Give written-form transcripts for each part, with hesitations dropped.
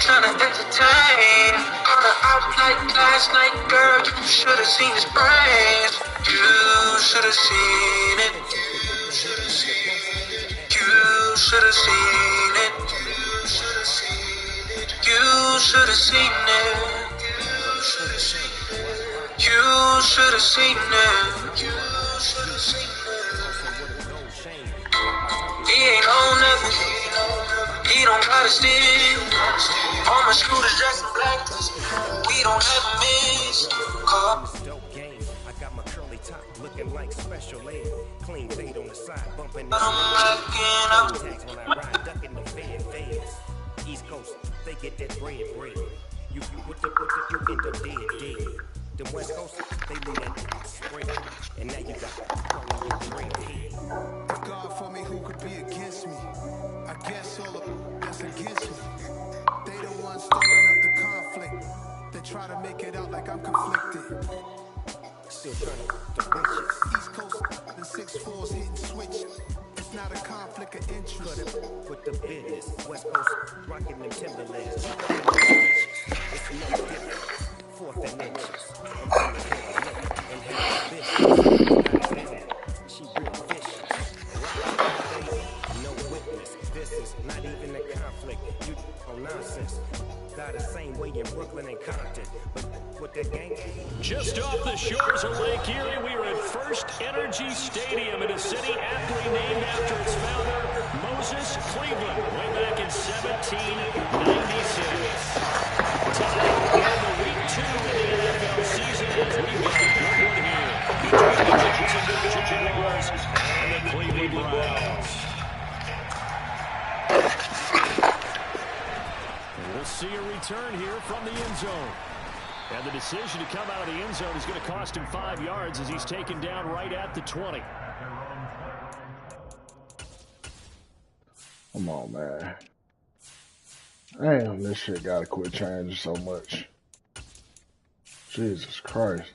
tryna entertain. On the out like last night, girl, you should've seen his brains. You should've seen it. You should've seen it. You should've seen it. You should've seen it. You should've seen it. He ain't on nothing. He don't gotta steal. All my shooters dressed in black. We don't ever miss. Dope game. I got my curly top looking like special ed. Clean fade on the side, bumping I'm rocking up. tags when I ride, ducking the feds. East Coast, they get that bread. You end up dead. The West Coast, they leave that spread. And now you got red head. If God for me, who could be against me? I guess all of that's against me. They the ones stirring up the conflict. They try to make it out like I'm conflicted. Still trying to bitches. East Coast, the 6'4's hitting switch. It's not a conflict of interest. Cut it with the business. West Coast, rocking them Timberlands. It's no different. Fourth and inches. I'm from the Carolina and have business. She real vicious. No witness. This is not even a conflict. You on nonsense. Got the same way in Brooklyn and Compton. But with that gang. Just off the shores of Lake Erie, we are at First Energy Stadium in a city aptly named after its founder, Moses Cleveland, way back in 1796. Tonight, we're in the week 2 of the NFL season as we've got a good one here between the Jacksonville Jaguars and the Cleveland Browns. We'll see a return here from the end zone. And the decision to come out of the end zone is going to cost him 5 yards as he's taken down right at the 20. Come on, man. Damn, this shit gotta quit changing so much. Jesus Christ.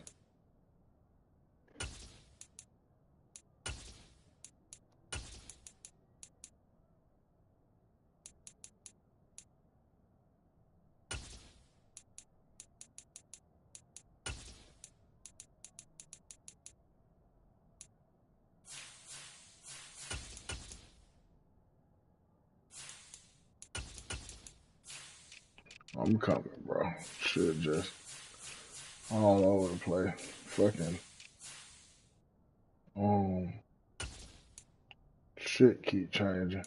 I'm coming, bro. Shit just all over the place. Fucking shit keep changing.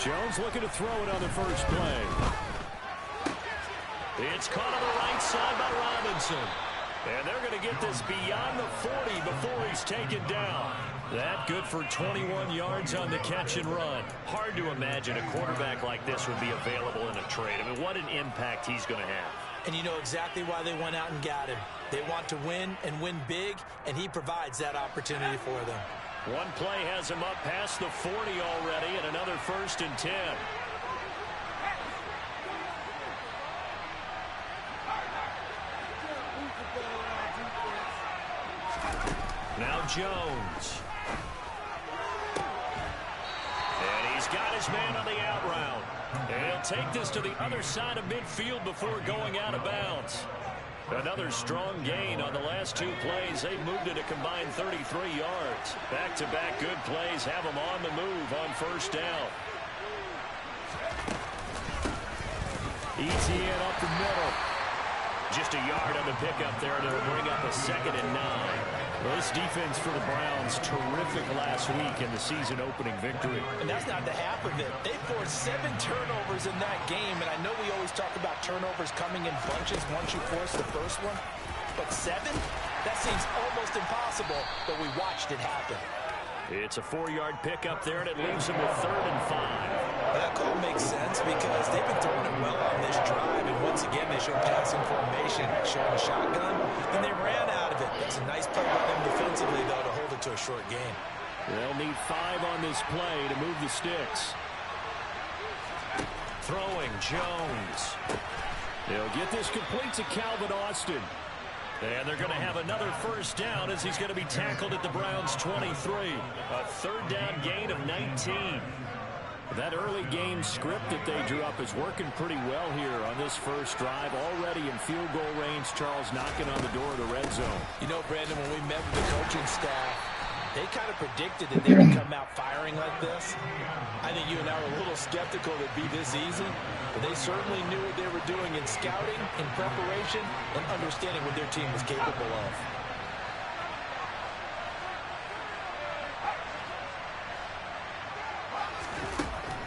Jones looking to throw it on the first play. It's caught on the right side by Robinson. And they're going to get this beyond the 40 before he's taken down. That good for 21 yards on the catch and run. Hard to imagine a quarterback like this would be available in a trade. I mean, what an impact he's going to have. And you know exactly why they went out and got him. They want to win and win big, and he provides that opportunity for them. One play has him up past the 40 already, and another 1st and 10. Now Jones. And he's got his man on the out route. And he'll take this to the other side of midfield before going out of bounds. Another strong gain on the last 2 plays. They've moved it a combined 33 yards. Back-to-back good plays have them on the move on first down. ETN up the middle. Just a yard on the pickup there, and it'll bring up a 2nd and 9. Well, this defense for the Browns, terrific last week in the season opening victory. And that's not the half of it. They forced 7 turnovers in that game, and I know we always talk about turnovers coming in bunches once you force the first one, but 7? That seems almost impossible, but we watched it happen. It's a 4-yard pickup there, and it leaves them with 3rd and 5. That call makes sense because they've been throwing it well on this drive, and once again they showed passing formation, showing a shotgun, and they ran out of it. That's a nice play by them defensively, though, to hold it to a short game. They'll need 5 on this play to move the sticks. Throwing, Jones. They'll get this complete to Calvin Austin. And they're going to have another first down as he's going to be tackled at the Browns' 23. A 3rd down gain of 19. That early game script that they drew up is working pretty well here on this first drive. Already in field goal range, Charles knocking on the door of the red zone. You know, Brandon, when we met with the coaching staff, they kind of predicted that they would come out firing like this. I think you and I were a little skeptical that it'd be this easy, but they certainly knew what they were doing in scouting, in preparation, and understanding what their team was capable of.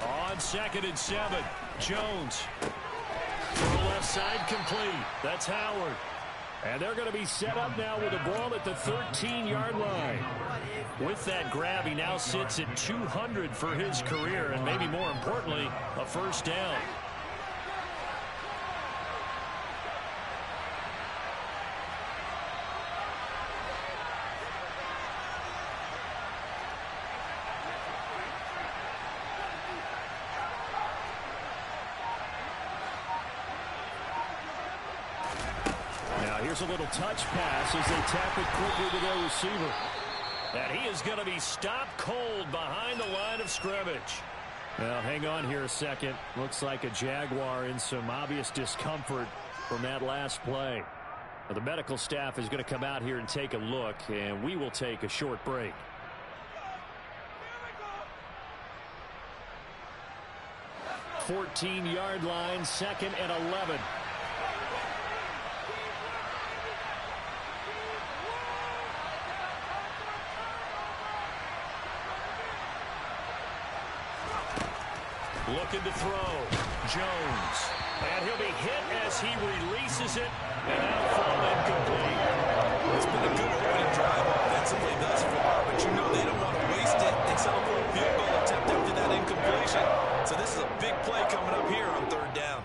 On 2nd and 7, Jones. Throw left side complete. That's Howard. And they're going to be set up now with a ball at the 13-yard line. With that grab, he now sits at 200 for his career, and maybe more importantly, a first down. Here's a little touch pass as they tap it quickly to their receiver. And he is going to be stopped cold behind the line of scrimmage. Now, hang on here a second. Looks like a Jaguar in some obvious discomfort from that last play. Now, the medical staff is going to come out here and take a look, and we will take a short break. The 14-yard line, 2nd and 11. Looking to throw. Jones. And he'll be hit as he releases it. And now thrown incomplete. It's been a good opening drive offensively thus far, but you know they don't want to waste it and settle for a field goal attempt after that incompletion. So this is a big play coming up here on 3rd down.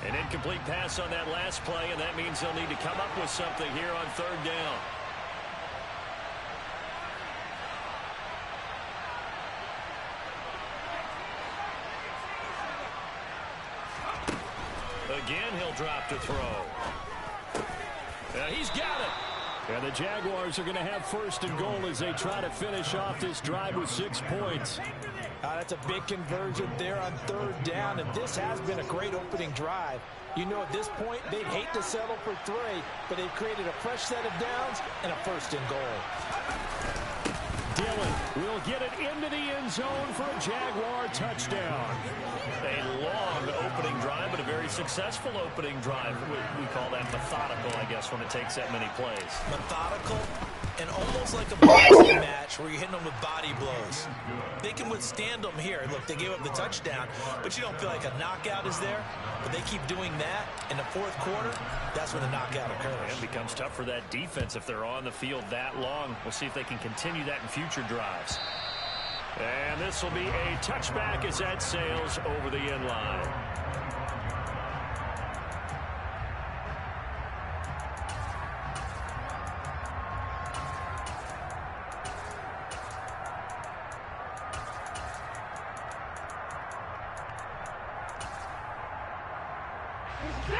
An incomplete pass on that last play, and that means they'll need to come up with something here on 3rd down. Again, he'll drop to throw. And he's got it. And the Jaguars are going to have 1st and goal as they try to finish off this drive with 6 points. That's a big conversion there on 3rd down, and this has been a great opening drive. You know, at this point, they'd hate to settle for 3, but they've created a fresh set of downs and a 1st and goal. Dillon will get it into the end zone for a Jaguar touchdown. A long opening drive, but a very successful opening drive. We call that methodical, I guess, when it takes that many plays. Methodical and almost like a boxing match where you're hitting them with body blows. They can withstand them here. Look, they gave up the touchdown, but you don't feel like a knockout is there. But they keep doing that in the 4th quarter. That's when the knockout occurs. It becomes tough for that defense if they're on the field that long. We'll see if they can continue that in future drives. And this will be a touchback as that sails over the end line.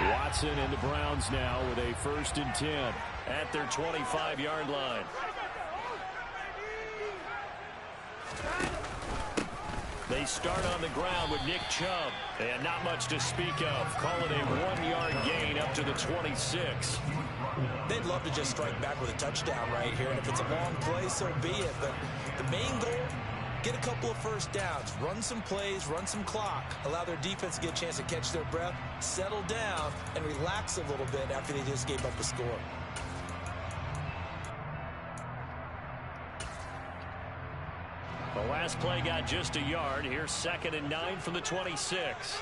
Watson and the Browns now with a 1st and 10 at their 25-yard line. They start on the ground with Nick Chubb, and not much to speak of. Call it a 1-yard gain up to the 26. They'd love to just strike back with a touchdown right here, and if it's a long play, so be it. But the main goal, get a couple of first downs, run some plays, run some clock, allow their defense to get a chance to catch their breath, settle down, and relax a little bit after they just gave up a score. last play got just a yard. Here's 2nd and 9 from the 26.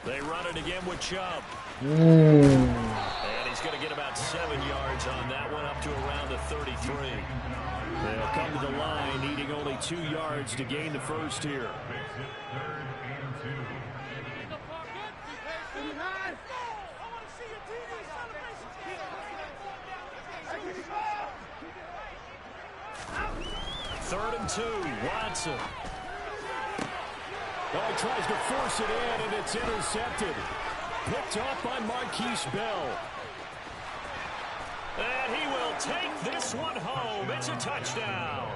They run it again with Chubb. And he's going to get about 7 yards on that one, up to around the 33. They'll come to the line, needing only 2 yards to gain the first here. Third and 2, Watson. Oh, he tries to force it in, and it's intercepted. Picked off by Marquise Bell. And he will take this one home. It's a touchdown.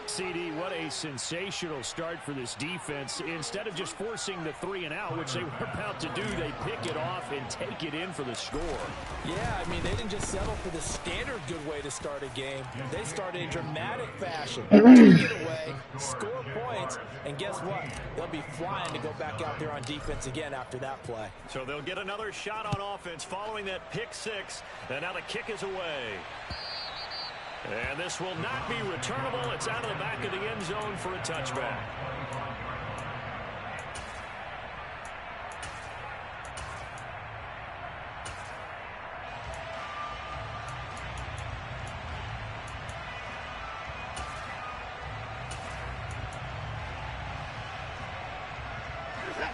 CD, what a sensational start for this defense. Instead of just forcing the 3 and out, which they were about to do, they pick it off and take it in for the score. Yeah, I mean, they didn't just settle for the standard good way to start a game. They started in dramatic fashion. Take it away, score points, and guess what? They'll be flying to go back out there on defense again after that play. So they'll get another shot on offense following that pick 6, and now the kick is away. And this will not be returnable. It's out of the back of the end zone for a touchback.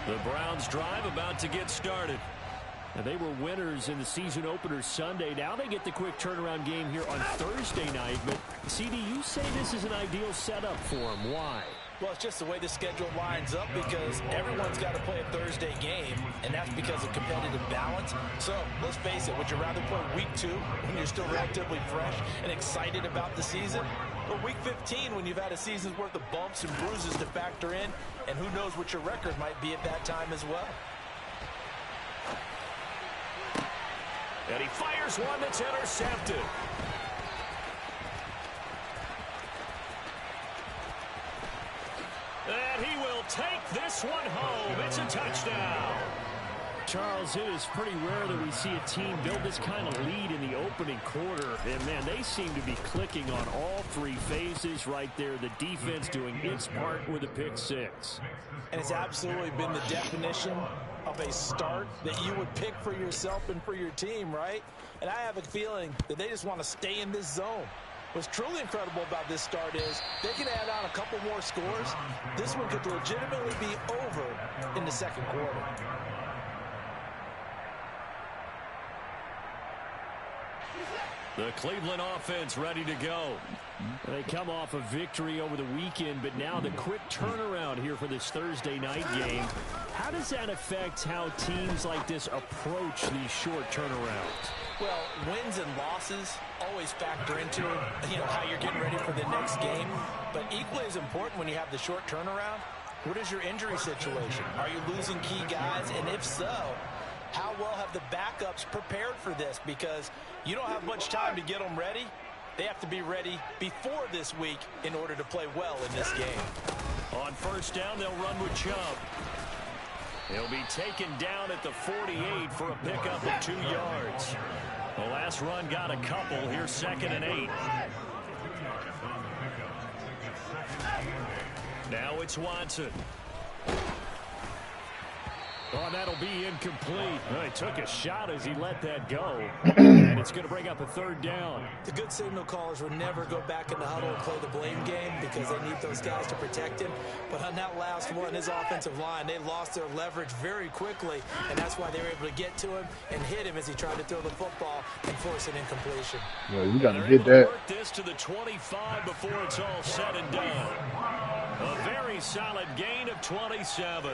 The Browns drive about to get started. And they were winners in the season opener Sunday. Now they get the quick turnaround game here on Thursday night. But, CD, you say this is an ideal setup for them. Why? Well, it's just the way the schedule lines up because everyone's got to play a Thursday game, and that's because of competitive balance. So, let's face it, would you rather play week 2 when you're still relatively fresh and excited about the season? Or week 15 when you've had a season's worth of bumps and bruises to factor in, and who knows what your record might be at that time as well. And he fires one that's intercepted. And he will take this one home. It's a touchdown. Charles, it is pretty rare that we see a team build this kind of lead in the opening quarter. And, man, they seem to be clicking on all 3 phases right there. The defense doing its part with a pick 6. And it's absolutely been the definition of a start that you would pick for yourself and for your team, right? And I have a feeling that they just want to stay in this zone. What's truly incredible about this start is they can add on a couple more scores. This one could legitimately be over in the second quarter. The Cleveland offense ready to go. They come off a victory over the weekend, but now the quick turnaround here for this Thursday night game. How does that affect how teams like this approach these short turnarounds? Well, wins and losses always factor into how you're getting ready for the next game. But equally as important when you have the short turnaround, what is your injury situation? Are you losing key guys? And if so, how well have the backups prepared for this? Because you don't have much time to get them ready. They have to be ready before this week in order to play well in this game. On first down, they'll run with Chubb. He'll be taken down at the 48 for a pickup of 2 yards. The last run got a couple. Here's 2nd and 8. Now it's Watson. Oh, that'll be incomplete. Well, he took a shot as he let that go. And it's going to bring up a 3rd down. The good signal callers will never go back in the huddle and play the blame game because they need those guys to protect him. But on that last one, his offensive line, they lost their leverage very quickly, and that's why they were able to get to him and hit him as he tried to throw the football and force an incompletion. Yeah, you got to get that. Work this to the 25 before it's all said and done. A very solid gain of 27.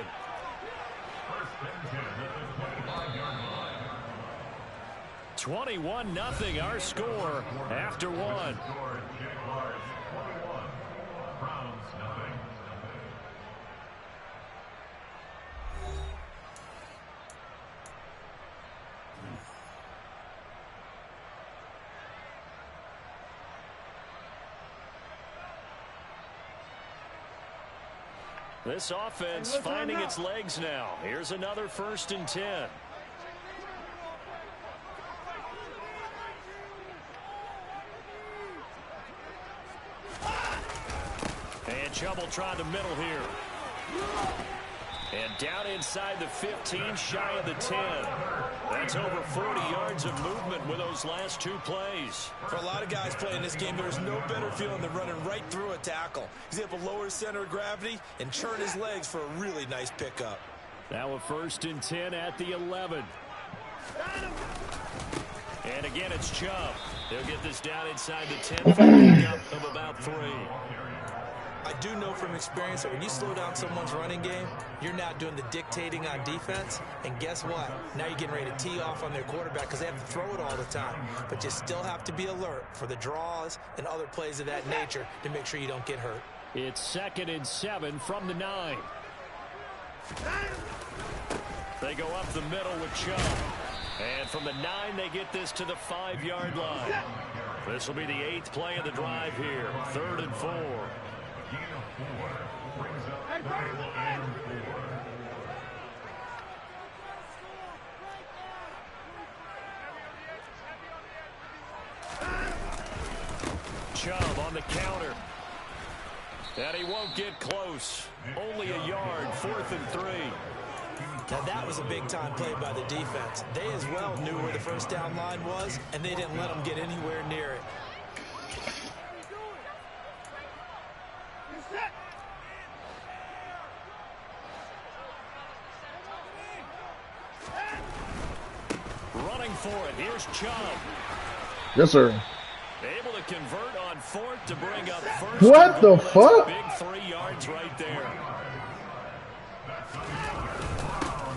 21-0 our score after 1. This offense finding its legs now. Here's another 1st and 10. Chubb will try the middle here. And down inside the 15, shy of the 10. That's over 40 yards of movement with those last 2 plays. For a lot of guys playing this game, there's no better feeling than running right through a tackle. He's able to lower his center of gravity and churn his legs for a really nice pickup. Now a 1st and 10 at the 11. And again, it's Chubb. They'll get this down inside the 10 for a pickup of about 3. I do know from experience that when you slow down someone's running game, you're now doing the dictating on defense. And guess what? Now you're getting ready to tee off on their quarterback because they have to throw it all the time. But you still have to be alert for the draws and other plays of that nature to make sure you don't get hurt. It's 2nd and 7 from the 9. They go up the middle with Chubb. And from the 9, they get this to the 5-yard line. This will be the 8th play of the drive here. 3rd and 4. Chubb on the counter. And he won't get close. Only a yard, 4th and 3. Now that was a big-time play by the defense. They as well knew where the first down line was, and they didn't let them get anywhere near it. Running for it. Here's Chubb. Yes, sir. Able to convert on 4th to bring up 1st. What the fuck? Big 3 yards right there.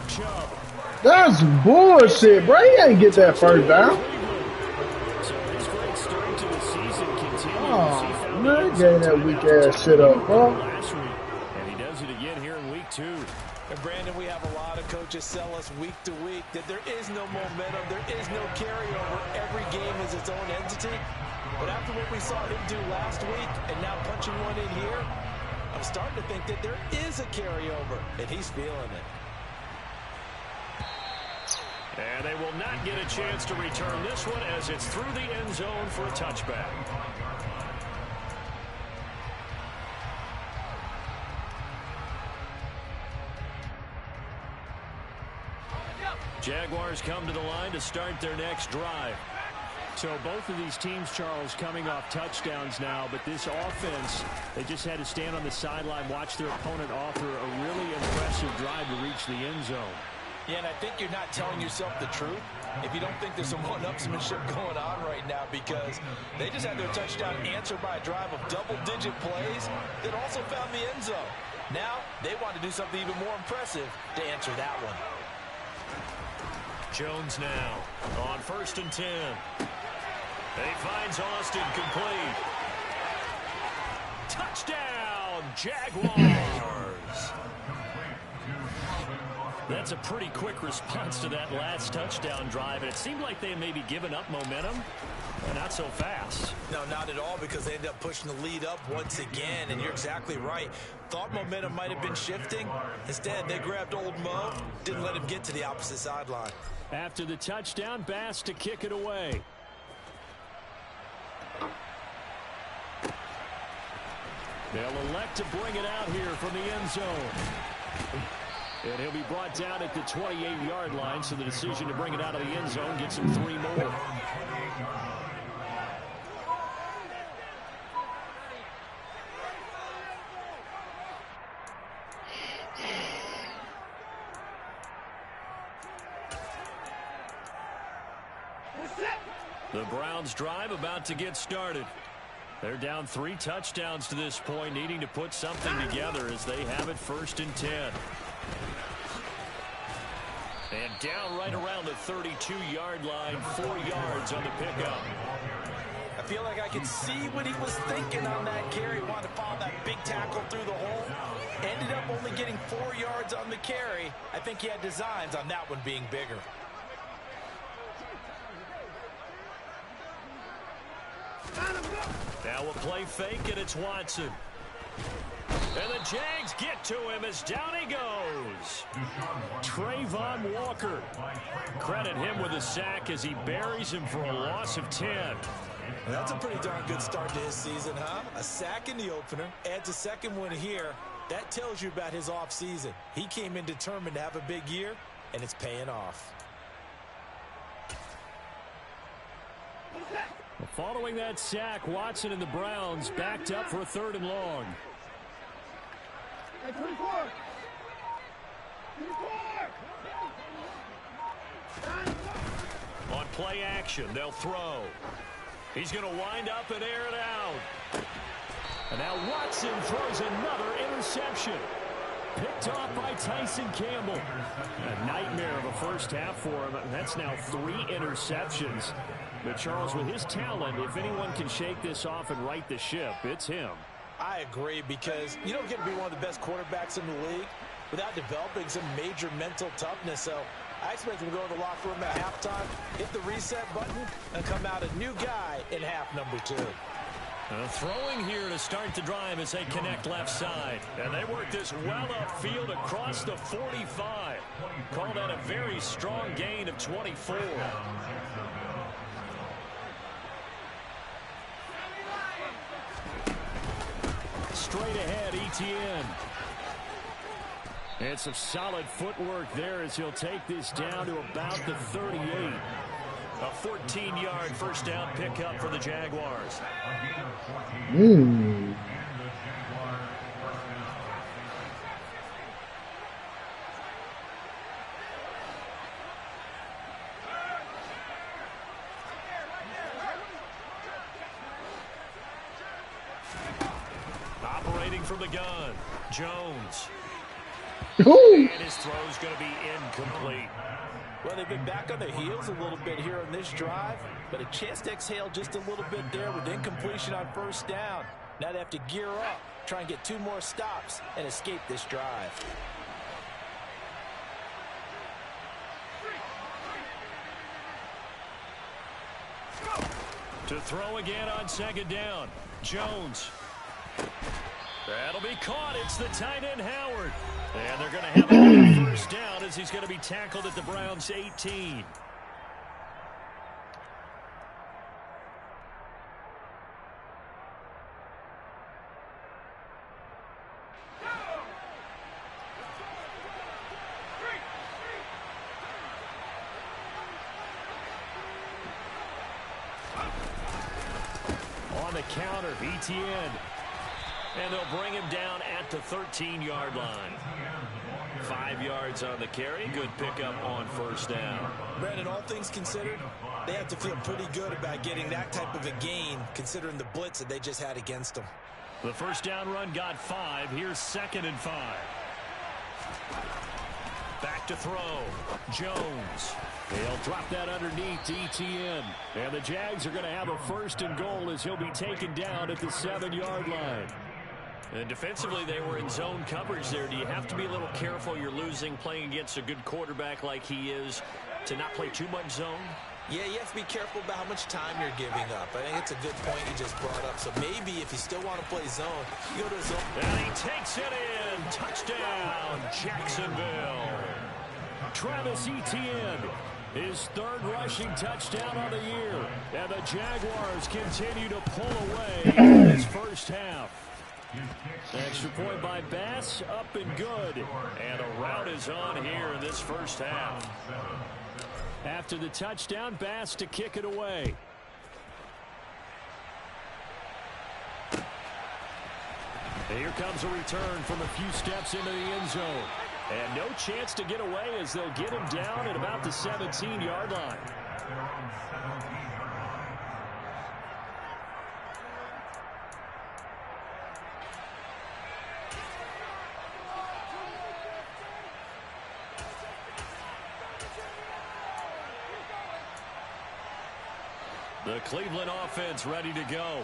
Chubb. That's bullshit, bro. He ain't get that 1st down. So his great start to the season continues. Oh, man, he gave that weak ass shit up, bro. Last week, and he does it again here in week 2. And Brandon, we have a lot of coaches sell us week to week that there is no momentum, there is no carryover. Every game is its own entity. But after what we saw him do last week and now punching one in here, I'm starting to think that there is a carryover, and he's feeling it. And they will not get a chance to return this one as it's through the end zone for a touchback. Jaguars come to the line to start their next drive. So both of these teams, Charles, coming off touchdowns now, but this offense, they just had to stand on the sideline, watch their opponent offer a really impressive drive to reach the end zone. Yeah, and I think you're not telling yourself the truth if you don't think there's some one-upsmanship going on right now, because they just had their touchdown answered by a drive of double-digit plays that also found the end zone. Now they want to do something even more impressive to answer that one. Jones now on 1st and 10. He finds Austin complete. Touchdown, Jaguars. That's a pretty quick response to that last touchdown drive. And it seemed like they may be giving up momentum. But not so fast. No, not at all, because they ended up pushing the lead up once again. And you're exactly right. Thought momentum might have been shifting. Instead, they grabbed old Mo, didn't let him get to the opposite sideline. After the touchdown, Bass to kick it away. They'll elect to bring it out here from the end zone. And he'll be brought down at the 28-yard line, so the decision to bring it out of the end zone gets him 3 more. The Browns drive about to get started. They're down 3 touchdowns to this point, needing to put something together as they have it 1st and 10. And down right around the 32-yard line, 4 yards on the pickup. I feel like I can see what he was thinking on that carry. Wanted to follow that big tackle through the hole. Ended up only getting 4 yards on the carry. I think he had designs on that one being bigger. Now a play fake, and it's Watson. And the Jags get to him as down he goes. Trayvon Walker. Credit him with a sack as he buries him for a loss of 10. Well, that's a pretty darn good start to his season, huh? A sack in the opener, adds a second one here. That tells you about his offseason. He came in determined to have a big year, and it's paying off. Following that sack, Watson and the Browns backed up for a 3rd and long. On play action, they'll throw. He's going to wind up and air it out. And now Watson throws another interception. Picked off by Tyson Campbell. A nightmare of a first half for him. That's now 3 interceptions. But Charles, with his talent, if anyone can shake this off and right the ship, it's him. I agree, because you don't get to be one of the best quarterbacks in the league without developing some major mental toughness. So I expect him to go to the locker room at halftime, hit the reset button, and come out a new guy in half number 2. Throwing here to start the drive as they connect left side. And they work this well upfield across the 45. Call that a very strong gain of 24. Straight ahead, Etienne. And some solid footwork there as he'll take this down to about the 38. A 14-yard first down pickup for the Jaguars. Operating from the gun, Jones. And his throw's going to be incomplete. Well, they've been back on their heels a little bit here on this drive, but a chance to exhale just a little bit there with incompletion on first down. Now they have to gear up, try and get 2 more stops, and escape this drive. To throw again on 2nd down, Jones. That'll be caught. It's the tight end, Howard. And they're going to have another first down as he's going to be tackled at the Browns' 18. On the counter, Etienne. And they'll bring him down at the 13-yard line. 5 yards on the carry. Good pickup on first down. Brandon, all things considered, they have to feel pretty good about getting that type of a gain, considering the blitz that they just had against them. The first down run got 5. Here's 2nd and 5. Back to throw. Jones. They'll drop that underneath to Etienne. And the Jags are going to have a 1st and goal as he'll be taken down at the 7-yard line. And defensively, they were in zone coverage there. Do you have to be a little careful? You're losing playing against a good quarterback like he is to not play too much zone? Yeah, you have to be careful about how much time you're giving up. I think it's a good point you just brought up. So maybe if you still want to play zone, you go to zone. And he takes it in. Touchdown, Jacksonville. Travis Etienne, his 3rd rushing touchdown of the year. And the Jaguars continue to pull away in this first half. Extra point by Bass, up and good. And a rout is on here in this first half. After the touchdown, Bass to kick it away. And here comes a return from a few steps into the end zone. And no chance to get away as they'll get him down at about the 17-yard line. The Cleveland offense ready to go.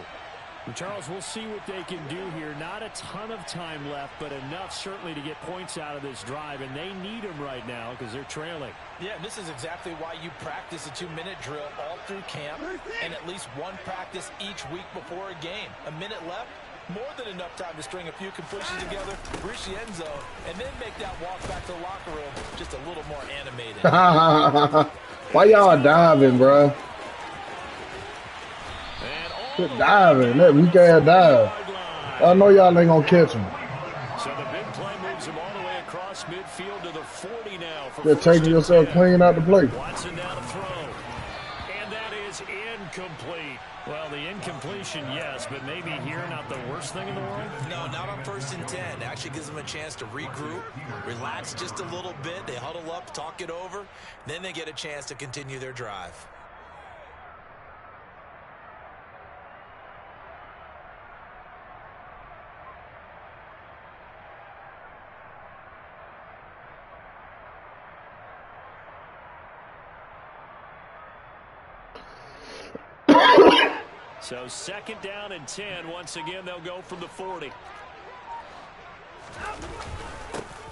And Charles, we'll see what they can do here. Not a ton of time left, but enough certainly to get points out of this drive, and they need them right now because they're trailing. Yeah, this is exactly why you practice a 2-minute drill all through camp and at least one practice each week before a game. A minute left, more than enough time to string a few completions together, reach the end zone, and then make that walk back to the locker room just a little more animated. Why y'all diving, bro? Quit diving. That weak ass dive. I know y'all ain't gonna catch him. So the big play moves him all the way across midfield to the 40 now. You're taking yourself clean out the play. Watson now to throw. And that is incomplete. Well, the incompletion, yes, but maybe here not the worst thing in the world? No, not on 1st and 10. Actually gives them a chance to regroup, relax just a little bit. They huddle up, talk it over. Then they get a chance to continue their drive. So 2nd down and 10. Once again, they'll go from the 40.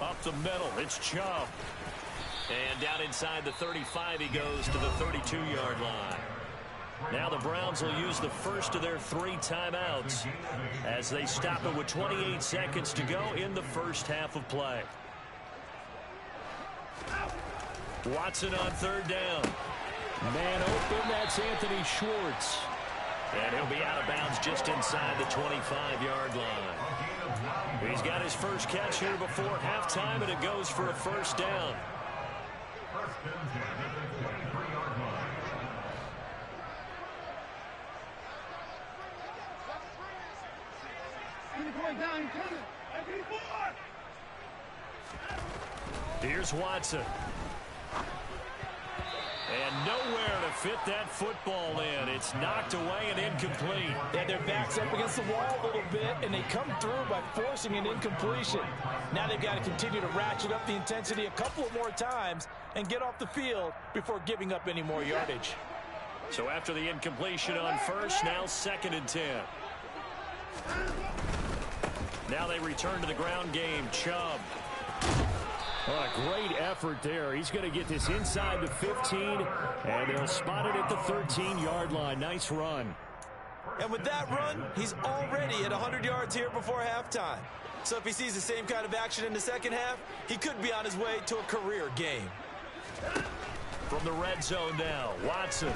Up the middle, it's Chubb. And down inside the 35, he goes to the 32-yard line. Now the Browns will use the first of their 3 timeouts as they stop it with 28 seconds to go in the first half of play. Watson on 3rd down. Man open, that's Anthony Schwartz. And he'll be out of bounds just inside the 25-yard line. He's got his first catch here before halftime, and it goes for a 1st down. Here's Watson. And nowhere to fit that football in. It's knocked away and incomplete. Yeah, their back's up against the wall a little bit, and they come through by forcing an incompletion. Now they've got to continue to ratchet up the intensity a couple of more times and get off the field before giving up any more yardage. So after the incompletion on 1st, now 2nd and 10. Now they return to the ground game. Chubb. What a great effort there. He's going to get this inside the 15, and they'll spot it at the 13-yard line. Nice run. And with that run, he's already at 100 yards here before halftime. So if he sees the same kind of action in the 2nd half, he could be on his way to a career game. From the red zone now, Watson.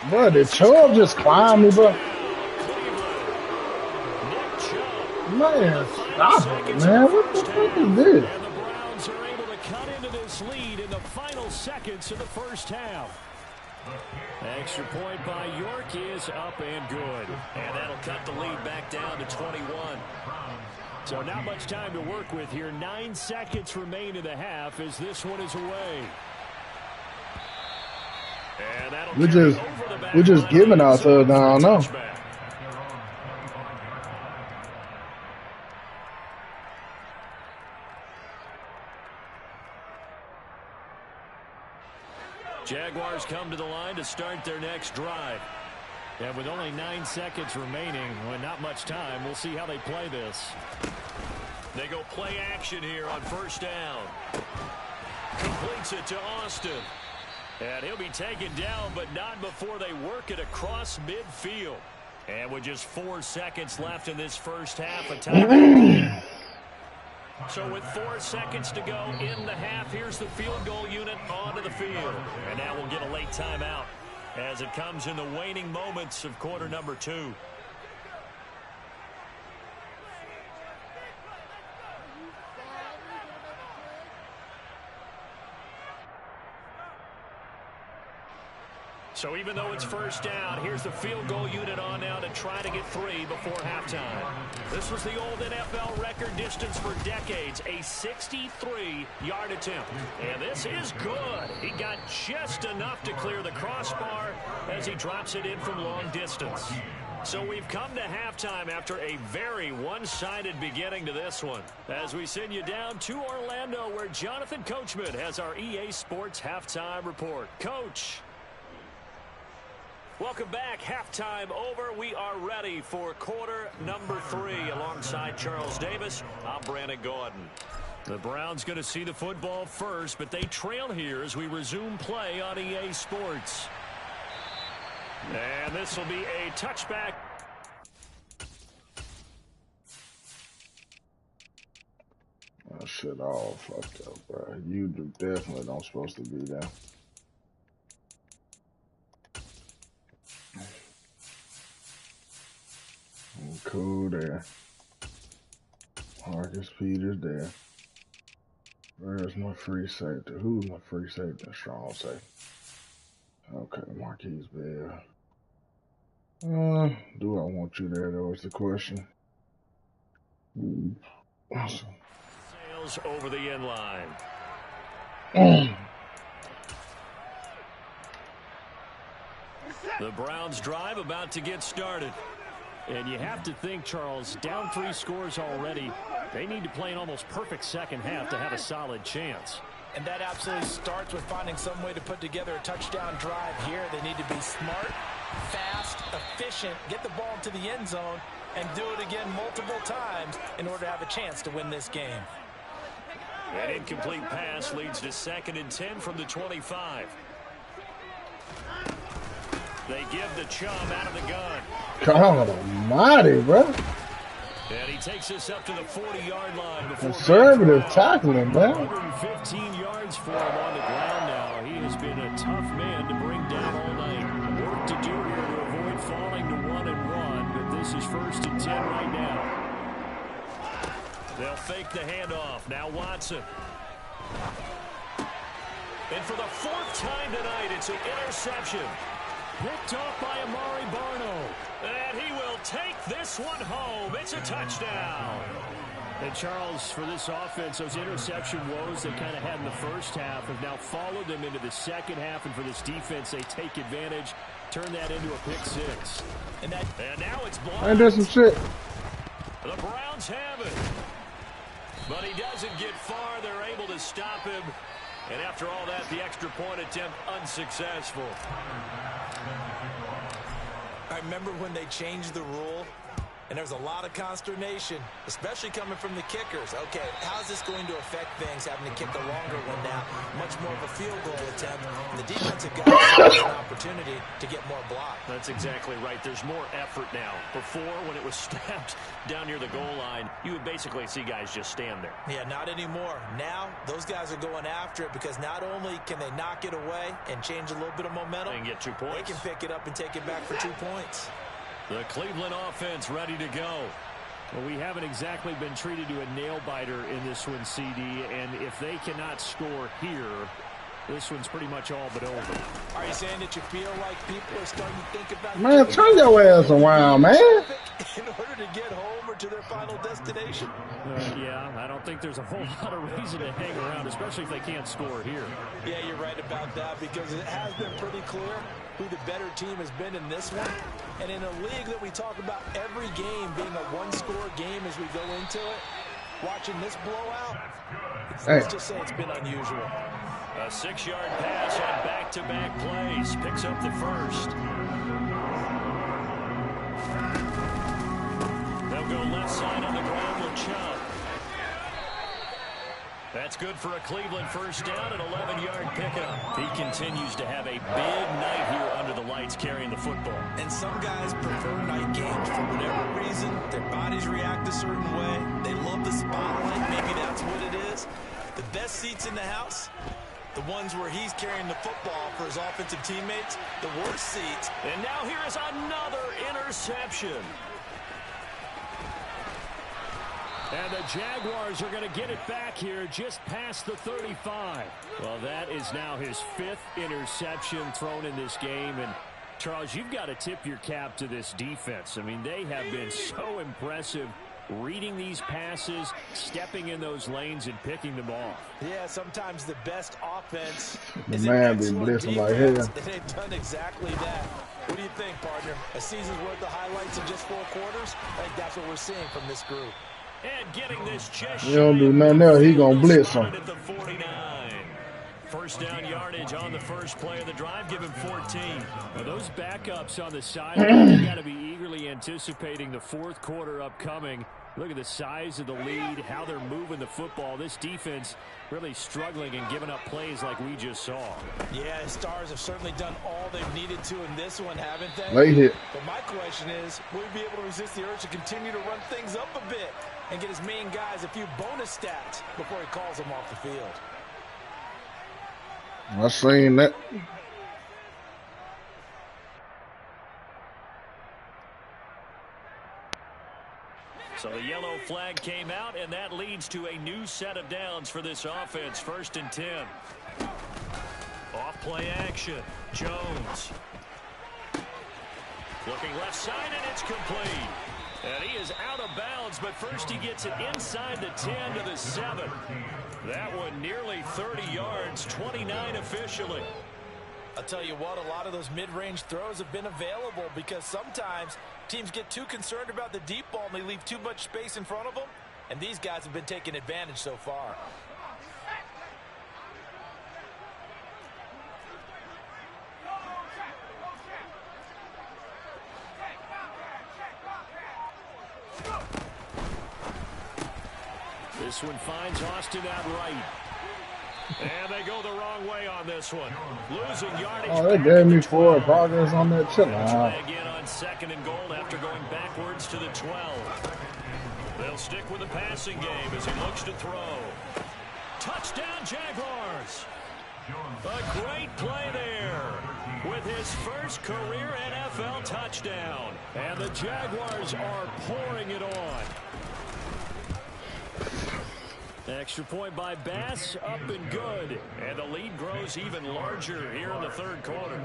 Bro, did Chubb just climb me, bro? Man, stop it, man. What the fuck is this? And the Browns are able to cut into this lead in the final seconds of the first half. Extra point by York is up and good. And that'll cut the lead back down to 21. So not much time to work with here. 9 seconds remain in the half as this one is away. And that'll we're just giving ourselves down now. Jaguars come to the line to start their next drive. And with only 9 seconds remaining, well, not much time, we'll see how they play this. They go play action here on 1st down. Completes it to Austin. And he'll be taken down, but not before they work it across midfield. And with just 4 seconds left in this first half, a timeout. So with 4 seconds to go in the half, here's the field goal unit onto the field. And now we'll get a late timeout as it comes in the waning moments of quarter number 2. So even though it's 1st down, here's the field goal unit on now to try to get 3 before halftime. This was the old NFL record distance for decades, a 63-yard attempt. And this is good. He got just enough to clear the crossbar as he drops it in from long distance. So we've come to halftime after a very one-sided beginning to this one. As we send you down to Orlando, where Jonathan Coachman has our EA Sports halftime report. Coach. Welcome back. Halftime over. We are ready for quarter number 3 alongside Charles Davis. I'm Brandon Gordon. The Browns going to see the football first, but they trail here as we resume play on EA Sports. And this will be a touchback. That shit all fucked up, bro. You definitely don't supposed to be there. cool there. Marcus Peters there. Where's my free safety? Who's my free safety? Strong safety. Okay, Marquise Bell. Do I want you there, though, is the question. Awesome. Sails over the end line. The Browns drive about to get started. And you have to think, Charles, down 3 scores already. They need to play an almost perfect second half to have a solid chance. And that absolutely starts with finding some way to put together a touchdown drive here. They need to be smart, fast, efficient, get the ball to the end zone, and do it again multiple times in order to have a chance to win this game. An incomplete pass leads to 2nd and 10 from the 25. They give the Chum out of the gun. God almighty, bro. And he takes us up to the 40-yard line. Conservative tackling, man. 115 yards for him on the ground now. He has been a tough man to bring down all night. Work to do here to avoid falling to 1-1, but this is 1st and 10 right now. They'll fake the handoff. Now Watson. And for the 4th time tonight, it's an interception. Picked off by Amari Barno. And he will take this one home. It's a touchdown. And Charles, for this offense, those interception woes they kind of had in the first half have now followed them into the second half. And for this defense, they take advantage, turn that into a pick-6. And now it's blocked. I did some shit. The Browns have it. But he doesn't get far. They're able to stop him. And after all that, the extra point attempt unsuccessful. I remember when they changed the rule, and there was a lot of consternation, especially coming from the kickers. Okay, how's this going to affect things, having to kick a longer one now? Much more of a field goal attempt. And the defensive guys have an opportunity to get more block. That's exactly right. There's more effort now. Before, when it was snapped down near the goal line, you would basically see guys just stand there. Yeah, not anymore. Now, those guys are going after it because not only can they knock it away and change a little bit of momentum, They can get 2 points. they can pick it up and take it back for 2 points. The Cleveland offense ready to go. Well, we haven't exactly been treated to a nail-biter in this one, CD, and if they cannot score here, this one's pretty much all but over. Are you saying that you feel like people are starting to think about... Man, turn your ass around, man. ...in order to get home or to their final destination? Yeah, I don't think there's a whole lot of reason to hang around, especially if they can't score here. Yeah, you're right about that because it has been pretty clear who the better team has been in this one. And in a league that we talk about every game being a one-score game as we go into it, watching this blowout, let's just say it's been unusual. A 6-yard pass on back-to-back plays. Picks up the first. They'll go left side on the ground with Chubb. That's good for a Cleveland first down, an 11-yard pickup. He continues to have a big night here under the lights carrying the football. And some guys prefer night games for whatever reason. Their bodies react a certain way. They love the spotlight. Maybe that's what it is. The best seats in the house, the ones where he's carrying the football for his offensive teammates, the worst seats. And now here is another interception. And the Jaguars are going to get it back here just past the 35. Well, that is now his 5th interception thrown in this game. And, Charles, you've got to tip your cap to this defense. I mean, they have been so impressive reading these passes, stepping in those lanes, and picking them off. Yeah, sometimes the best offense The is man an be excellent blessing like defense, hell. and they've done exactly that. What do you think, partner? A season's worth of highlights in just 4 quarters? I think that's what we're seeing from this group. And getting this just He don't do nothing else, he gonna blitz him. At the 49. First down yardage on the first play of the drive, give him 14. Well, those backups on the sideline, you got to be eagerly anticipating the 4th quarter upcoming. Look at the size of the lead, how they're moving the football. This defense really struggling and giving up plays like we just saw. Yeah, Stars have certainly done all they've needed to in this one, haven't they? Late hit. But my question is, will we be able to resist the urge to continue to run things up a bit and get his main guys a few bonus stats before he calls them off the field? I seen that. So the yellow flag came out, and that leads to a new set of downs for this offense. 1st and 10. Off play action. Jones. Looking left side, and it's complete. And he is out of bounds, but first he gets it inside the 10 to the 7. That one nearly 30 yards, 29 officially. I'll tell you what, a lot of those mid-range throws have been available because sometimes teams get too concerned about the deep ball and they leave too much space in front of them, and these guys have been taking advantage so far. This one finds Austin out right. And they go the wrong way on this one. Losing yardage. Oh, they gave me 4 progress on that shit. Try again on 2nd and goal after going backwards to the 12. They'll stick with the passing game as he looks to throw. Touchdown, Jaguars. A great play there with his first career NFL touchdown. And the Jaguars are pouring it on. Extra point by Bass, up and good. And the lead grows even larger here in the 3rd quarter.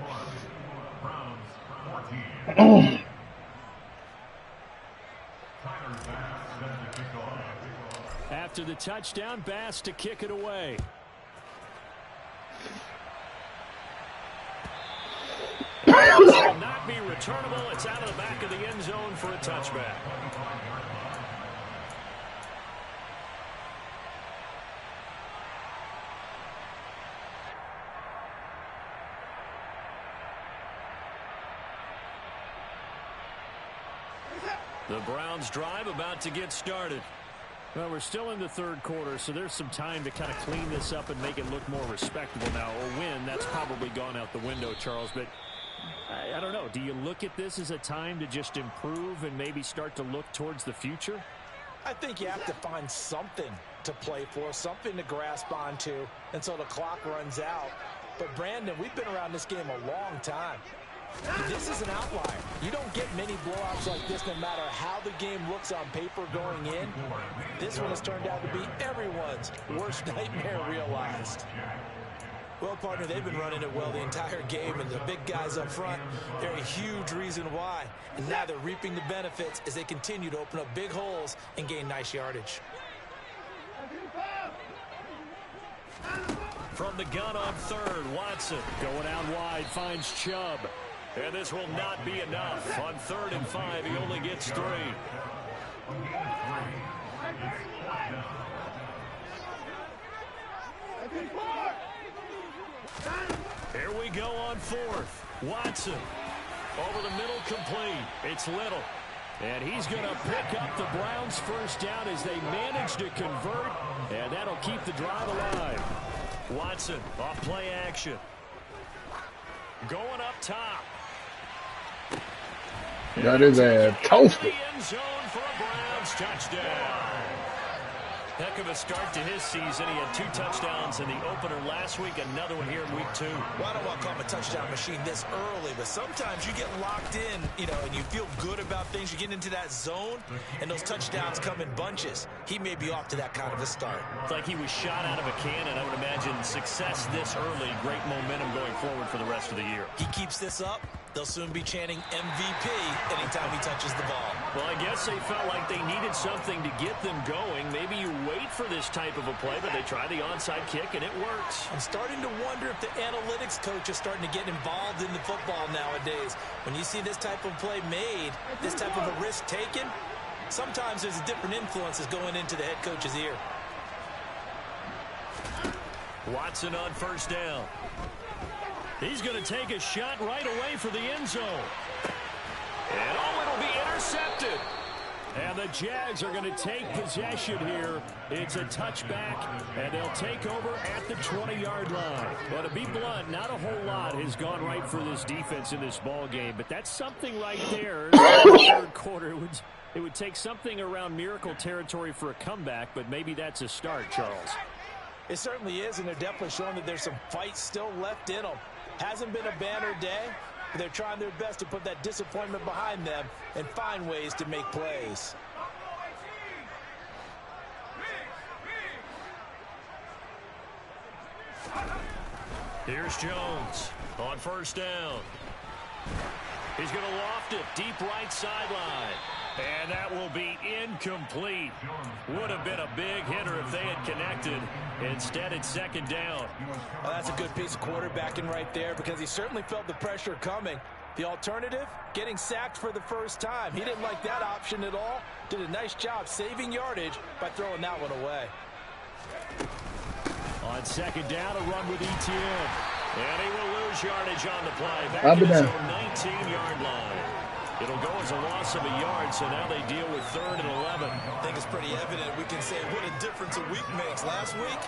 After the touchdown, Bass to kick it away. It will not be returnable. It's out of the back of the end zone for a touchback. The Browns drive about to get started. Well, we're still in the 3rd quarter, so there's some time to kind of clean this up and make it look more respectable now. A win, that's probably gone out the window, Charles, but I don't know. Do you look at this as a time to just improve and maybe start to look towards the future? I think you have to find something to play for, something to grasp onto until the clock runs out. But, Brandon, we've been around this game a long time. This is an outlier. You don't get many blowouts like this no matter how the game looks on paper going in. This one has turned out to be everyone's worst nightmare realized. Well, partner, they've been running it well the entire game, and the big guys up front, they're a huge reason why. And now they're reaping the benefits as they continue to open up big holes and gain nice yardage. From the gun on 3rd, Watson going out wide, finds Chubb. And this will not be enough. On 3rd and 5, he only gets 3. Here we go on 4th. Watson over the middle, complete. It's Little. And he's going to pick up the Browns' first down as they manage to convert. And that'll keep the drive alive. Watson off play action. Going up top. Got his ass toasted. End zone for a Browns touchdown. Heck of a start to his season. He had 2 touchdowns in the opener last week, another one here in week 2. Well, I don't want to call him a touchdown machine this early, but sometimes you get locked in, and you feel good about things. You get into that zone, and those touchdowns come in bunches. He may be off to that kind of a start. It's like he was shot out of a cannon. I would imagine success this early, great momentum going forward for the rest of the year. He keeps this up, they'll soon be chanting MVP anytime he touches the ball. Well, I guess they felt like they needed something to get them going. Maybe you wait for this type of a play, but they try the onside kick, and it works. I'm starting to wonder if the analytics coach is starting to get involved in the football nowadays. When you see this type of play made, this type of a risk taken, sometimes there's different influences going into the head coach's ear. Watson on 1st down. He's going to take a shot right away for the end zone. And it'll be intercepted. And the Jags are going to take possession here. It's a touchback, and they'll take over at the 20-yard line. Well, to be blunt, not a whole lot has gone right for this defense in this ball game, but that's something right there. In the 3rd quarter, it would take something around miracle territory for a comeback, but maybe that's a start, Charles. It certainly is, and they're definitely showing that there's some fight still left in them. Hasn't been a banner day, but they're trying their best to put that disappointment behind them and find ways to make plays. Here's Jones on first down. He's going to loft it deep right sideline. And that will be incomplete. Would have been a big hitter if they had connected. Instead, it's second down. Well, that's a good piece of quarterbacking right there because he certainly felt the pressure coming. The alternative, getting sacked for the first time. He didn't like that option at all. Did a nice job saving yardage by throwing that one away. On second down, a run with Etienne. And he will lose yardage on the play. Back I'll at be his there. own 19-yard line. It'll go as a loss of a yard, so now they deal with 3rd and 11. I think it's pretty evident. We can say what a difference a week makes. Last week,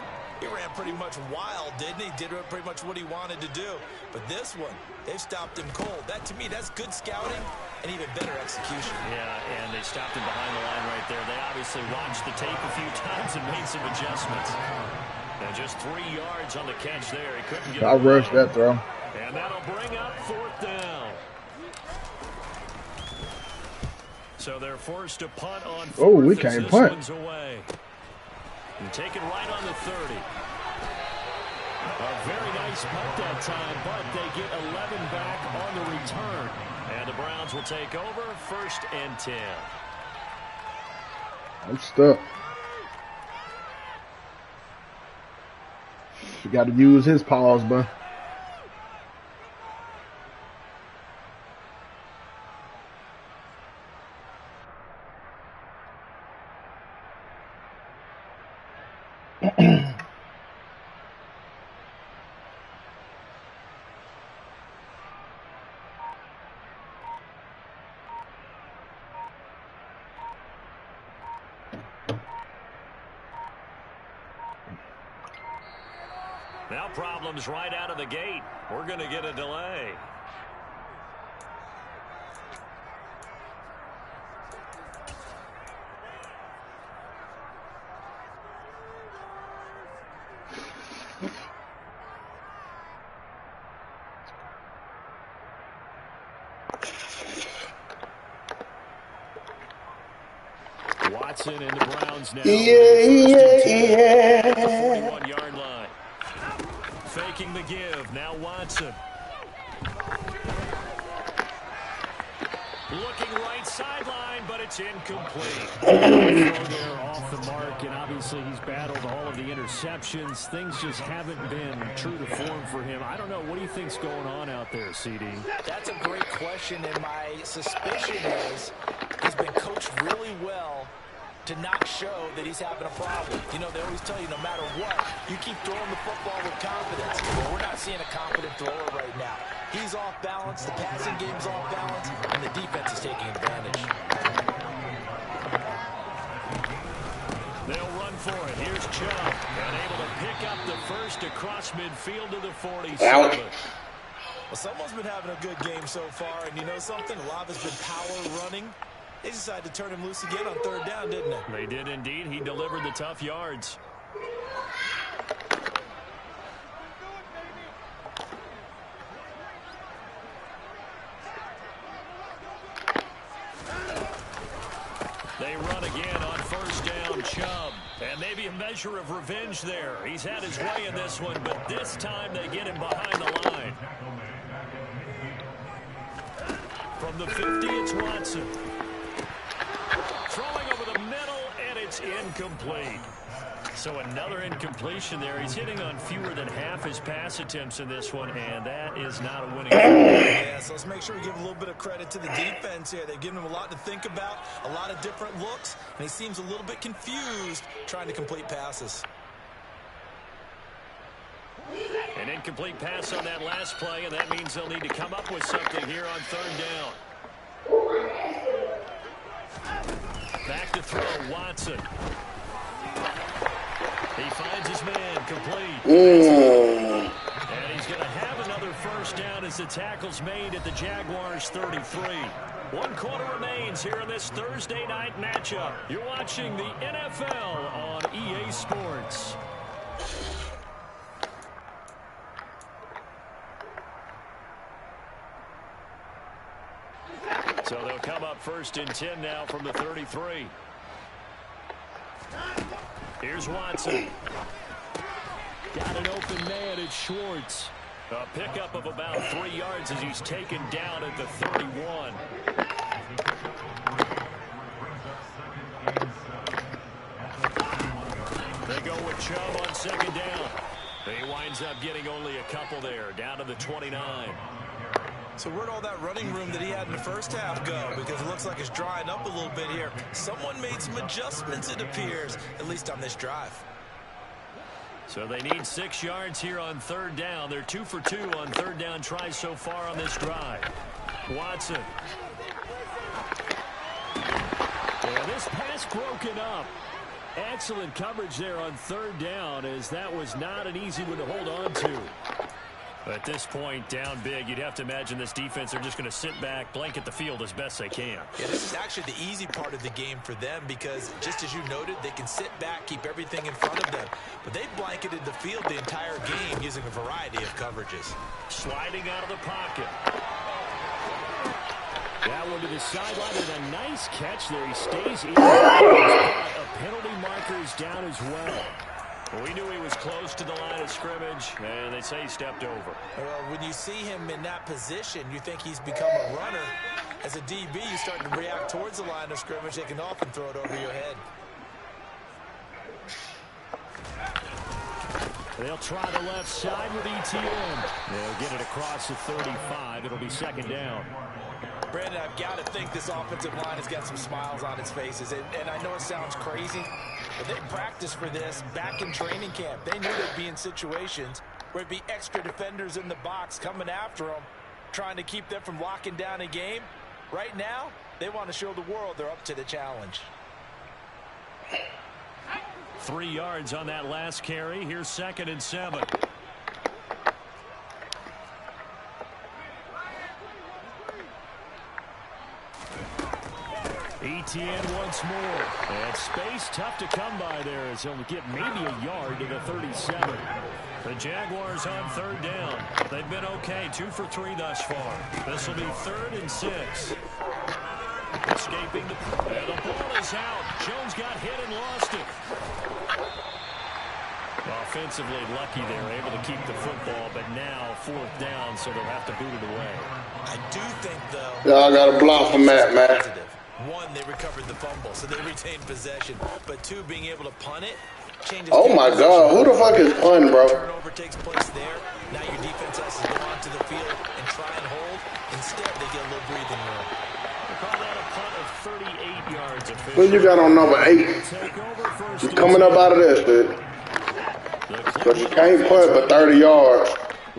he ran pretty much wild, didn't he? Did pretty much what he wanted to do. But this one, they've stopped him cold. That, to me, that's good scouting and even better execution. Yeah, and they stopped him behind the line right there. They obviously watched the tape a few times and made some adjustments. And just 3 yards on the catch there. He couldn't get I rushed that throw. And that'll bring up 4th down. So they're forced to punt on 4th. Oh, we can't punt. One's away. And take it right on the 30. A very nice punt that time, but they get 11 back on the return. And the Browns will take over 1st and 10. I'm stuck. You got to use his paws, bro. Now problems right out of the gate. We're going to get a delay. Watson and the Browns now. Yeah. 41-yard line. Faking the give. Now Watson. Looking right sideline, but it's incomplete. They're off the mark, and obviously he's battled all of the interceptions. Things just haven't been true to form for him. I don't know. What do you think's going on out there, CD? That's a great question, and my suspicion is he's been coached really well to not show that he's having a problem. You know, they always tell you no matter what, you keep throwing the football with confidence. Well, we're not seeing a confident thrower right now. He's off balance, the passing game's off balance, and the defense is taking advantage. They'll run for it. Here's Chubb, and able to pick up the first across midfield to the 47. Well, someone's been having a good game so far, and you know something? A lot of it's been power running. They decided to turn him loose again on 3rd down, didn't they? They did indeed. He delivered the tough yards. They run again on 1st down, Chubb. And maybe a measure of revenge there. He's had his way in this one, but this time they get him behind the line. From the 50, it's Watson. Throwing over the middle, and it's incomplete. So another incompletion there. He's hitting on fewer than half his pass attempts in this one, and that is not a winning. Yeah, so let's make sure we give a little bit of credit to the defense here. They've given him a lot to think about, a lot of different looks, and he seems a little bit confused trying to complete passes. An incomplete pass on that last play, and that means they'll need to come up with something here on 3rd down. Back to throw, Watson. He finds his man, complete. And he's going to have another 1st down as the tackle's made at the Jaguars' 33. 1 quarter remains here in this Thursday night matchup. You're watching the NFL on EA Sports. So they'll come up 1st and 10 now from the 33. Here's Watson. Got an open man. It's Schwartz. A pickup of about 3 yards as he's taken down at the 31. They go with Chubb on second down. He winds up getting only a couple there, down to the 29. So where'd all that running room that he had in the first half go? Because it looks like it's drying up a little bit here. Someone made some adjustments, it appears, at least on this drive. So they need 6 yards here on third down. They're 2 for 2 on third down tries so far on this drive. Watson. And this pass broken up. Excellent coverage there on third down, as that was not an easy one to hold on to. At this point, down big, you'd have to imagine this defense are just going to sit back, blanket the field as best they can. Yeah, this is actually the easy part of the game for them because, just as you noted, they can sit back, keep everything in front of them. But they've blanketed the field the entire game using a variety of coverages. Sliding out of the pocket. That one to the sideline with a nice catch there. He stays in. A penalty marker is down as well. We knew he was close to the line of scrimmage, and they say he stepped over. Well, when you see him in that position, you think he's become a runner. As a DB, you start to react towards the line of scrimmage. They can often throw it over your head. They'll try the left side with ETN. They'll get it across the 35. It'll be second down. Brandon, I've got to think this offensive line has got some smiles on its faces. And I know it sounds crazy, but they practiced for this back in training camp. They knew they'd be in situations where it'd be extra defenders in the box coming after them, trying to keep them from locking down a game. Right now, they want to show the world they're up to the challenge. 3 yards on that last carry. Here's 2nd and 7. ETN once more. And space tough to come by there as he'll get maybe a yard to the 37. The Jaguars on third down. They've been okay. 2 for 3 thus far. This will be 3rd and 6. Escaping and the ball is out. Jones got hit and lost it. Offensively lucky they were able to keep the football, but now 4th down, so they'll have to boot it away. I do think, though, y'all got to block from that, man. One, they recovered the fumble, so they retained possession. But 2, being able to punt it changes. Oh my God, who the fuck is punting, bro? Turnover takes place there. Now your defense has to go onto the field and try and hold. Instead, they get a little breathing room. Call that a punt of 38 yards. Who you got on number 8? You coming up out of this, dude. But you can't punt for 30 yards.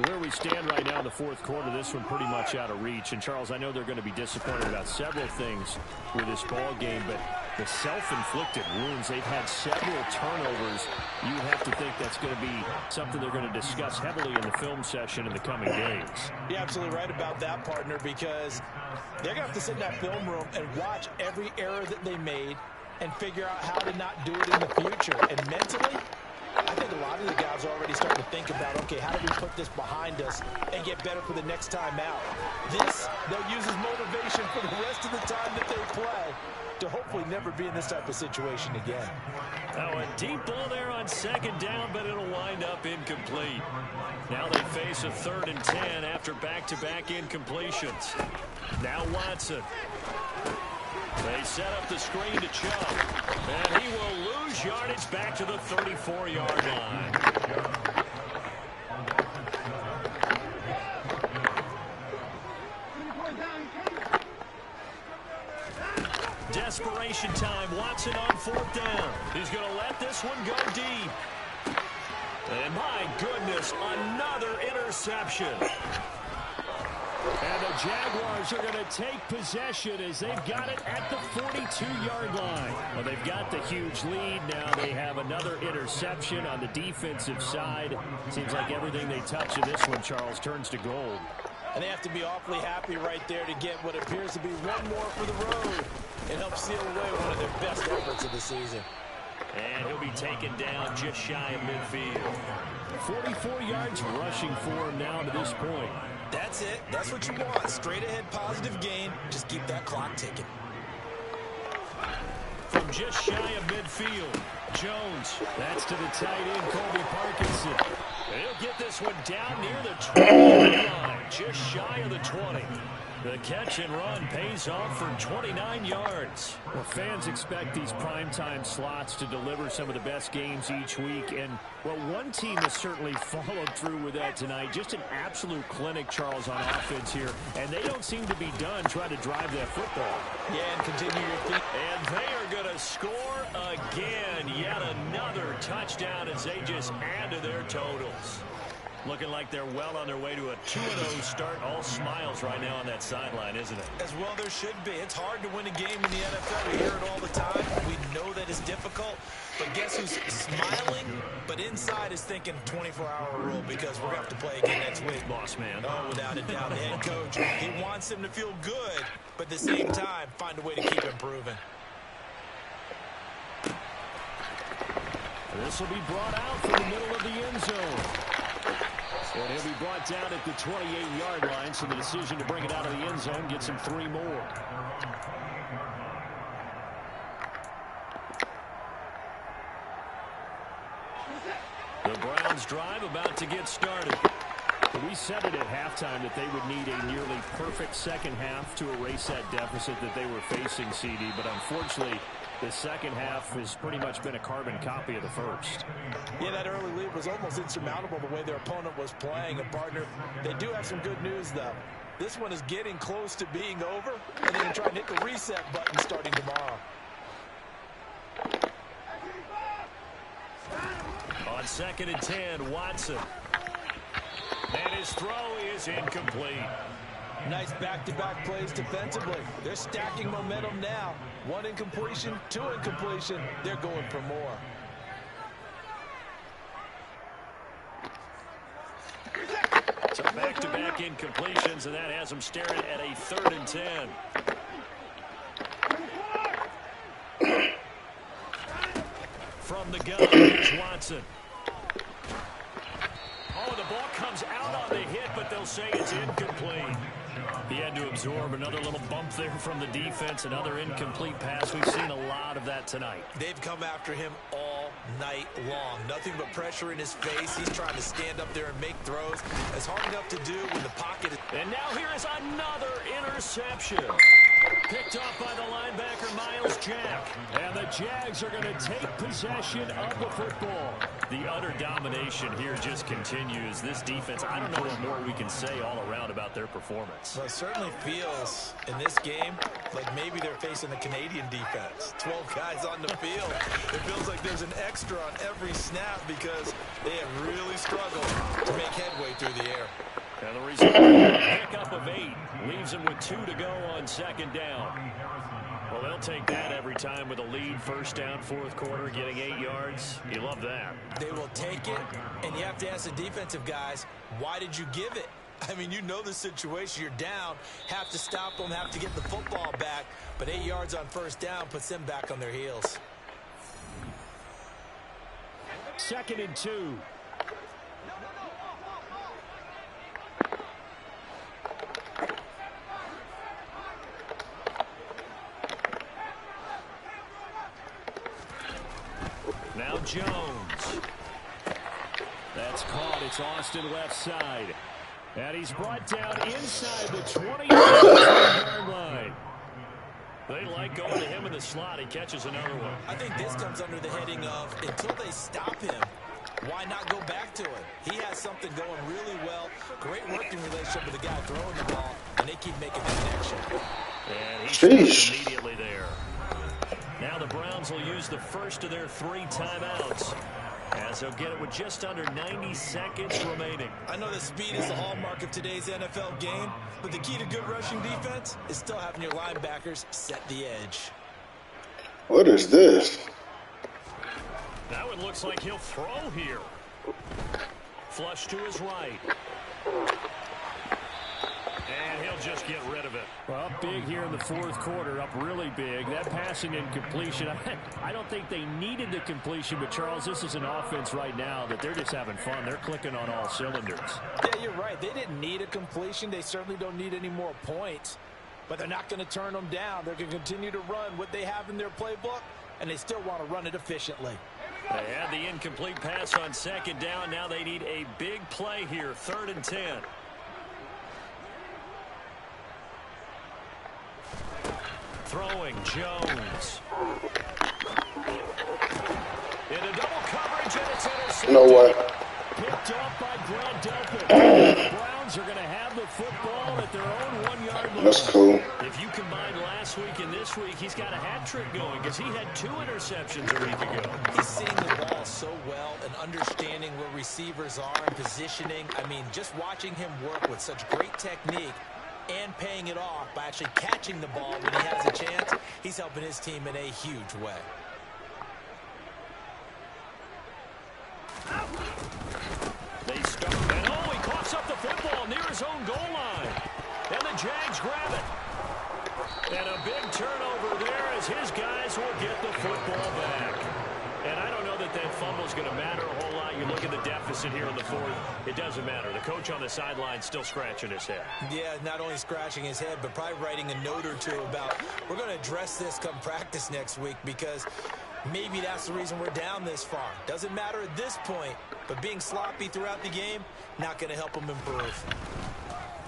Where we stand right now in the 4th quarter, this one pretty much out of reach. And, Charles, I know they're going to be disappointed about several things with this ball game, but the self-inflicted wounds, they've had several turnovers. You have to think that's going to be something they're going to discuss heavily in the film session in the coming days. You're absolutely right about that, partner, because they're going to have to sit in that film room and watch every error that they made and figure out how to not do it in the future. And mentally, I think a lot of the guys are already starting to think about, okay, how do we put this behind us and get better for the next time out? This, they'll use as motivation for the rest of the time that they play to hopefully never be in this type of situation again. Oh, a deep ball there on 2nd down, but it'll wind up incomplete. Now they face a 3rd and 10 after back-to-back incompletions. Now Watson. They set up the screen to Chubb, and he will lose yardage back to the 34-yard line. Desperation time. Watson on 4th down. He's going to let this one go deep. And my goodness, another interception. And the Jaguars are going to take possession as they've got it at the 42-yard line. Well, they've got the huge lead. Now they have another interception on the defensive side. Seems like everything they touch in this one, Charles, turns to gold. And they have to be awfully happy right there to get what appears to be one more for the road and help seal away one of their best efforts of the season. And he'll be taken down just shy of midfield. 44 yards rushing for him now to this point. That's it. That's what you want. Straight ahead positive gain. Just keep that clock ticking. From just shy of midfield. Jones, that's to the tight end, Colby Parkinson. He'll get this one down near the 20 line, just shy of the 20. The catch and run pays off for 29 yards. Well, fans expect these primetime slots to deliver some of the best games each week. And, well, one team has certainly followed through with that tonight. Just an absolute clinic, Charles, on offense here. And they don't seem to be done trying to drive that football. Yeah, and continue your feet. And they are going to score again. Yet another touchdown as they just add to their totals. Looking like they're well on their way to a 2-0 start. All smiles right now on that sideline, isn't it? As well there should be. It's hard to win a game in the NFL. We hear it all the time. We know that it's difficult. But guess who's smiling? But inside is thinking 24-hour rule because we're going to have to play again next week. Boss man. Oh, without a doubt. The head coach, he wants him to feel good, but at the same time, find a way to keep improving. This will be brought out from the middle of the end zone. And he'll be brought down at the 28-yard line, so the decision to bring it out of the end zone gets him 3 more. The Browns drive about to get started. We said it at halftime that they would need a nearly perfect second half to erase that deficit that they were facing, CD, but unfortunately, the second half has pretty much been a carbon copy of the first. Yeah, that early lead was almost insurmountable the way their opponent was playing. And, partner, they do have some good news, though. This one is getting close to being over, and they're going to try and hit the reset button starting tomorrow. On 2nd and 10, Watson. And his throw is incomplete. Nice back-to-back plays defensively. They're stacking momentum now. 1 incompletion, 2 incompletion. They're going for more. So back-to-back incompletions, and that has them staring at a 3rd and 10. From the gun, here's Watson. Oh, the ball comes out on the hit, but they'll say it's incomplete. He had to absorb another little bump there from the defense, another incomplete pass. We've seen a lot of that tonight. They've come after him all night long. Nothing but pressure in his face. He's trying to stand up there and make throws. It's hard enough to do when the pocket is... And now here is another interception. Picked off by the linebacker, Miles Jack. And the Jags are going to take possession of the football. The utter domination here just continues. This defense, I don't know what more we can say all around about their performance. Well, it certainly feels in this game like maybe they're facing a Canadian defense. 12 guys on the field. It feels like there's an extra on every snap because they have really struggled to make headway through the air. And the result, a pickup of 8, leaves them with 2 to go on 2nd down. Well, they'll take that every time with a lead. 1st down, 4th quarter, getting 8 yards. You love that. They will take it, and you have to ask the defensive guys, why did you give it? I mean, you know the situation. You're down, have to stop them, have to get the football back, but 8 yards on 1st down puts them back on their heels. 2nd and 2. Now Jones. That's caught. It's Austin left side. And he's brought down inside the 20-yard line. They like going to him in the slot. He catches another one. I think this comes under the heading of until they stop him, why not go back to it? He has something going really well. Great working relationship with the guy throwing the ball, and they keep making the connection. And he stops immediately there. Now the Browns will use the first of their 3 timeouts, as they'll get it with just under 90 seconds remaining. I know that speed is the hallmark of today's NFL game, but the key to good rushing defense is still having your linebackers set the edge. What is this? That one looks like he'll throw here. Flush to his right. And he'll just get rid of it. Well, up big here in the 4th quarter, up really big. That passing incompletion, I don't think they needed the completion, but Charles, this is an offense right now that they're just having fun. They're clicking on all cylinders. Yeah, you're right. They didn't need a completion. They certainly don't need any more points, but they're not going to turn them down. They're going to continue to run what they have in their playbook, and they still want to run it efficiently. They had the incomplete pass on second down. Now they need a big play here, 3rd and 10. Throwing Jones. Into double coverage, and it's intercepted. No way. Picked off by Grant Delpit. The Browns are going to have the football at their own 1-yard line. That's cool. If you combine last week and this week, he's got a hat trick going because he had 2 interceptions a week ago. He's seeing the ball so well and understanding where receivers are and positioning. I mean, just watching him work with such great technique and paying it off by actually catching the ball when he has a chance, he's helping his team in a huge way. They start, and he coughs up the football near his own goal line. And the Jags grab it. And a big turnover there as his guys will get the football back. And I don't know that fumble is going to matter a whole lot. You look at the deficit here in the 4th. It doesn't matter. The coach on the sideline still scratching his head. Yeah, not only scratching his head, but probably writing a note or two about we're going to address this come practice next week because maybe that's the reason we're down this far. Doesn't matter at this point, but being sloppy throughout the game, not going to help them improve.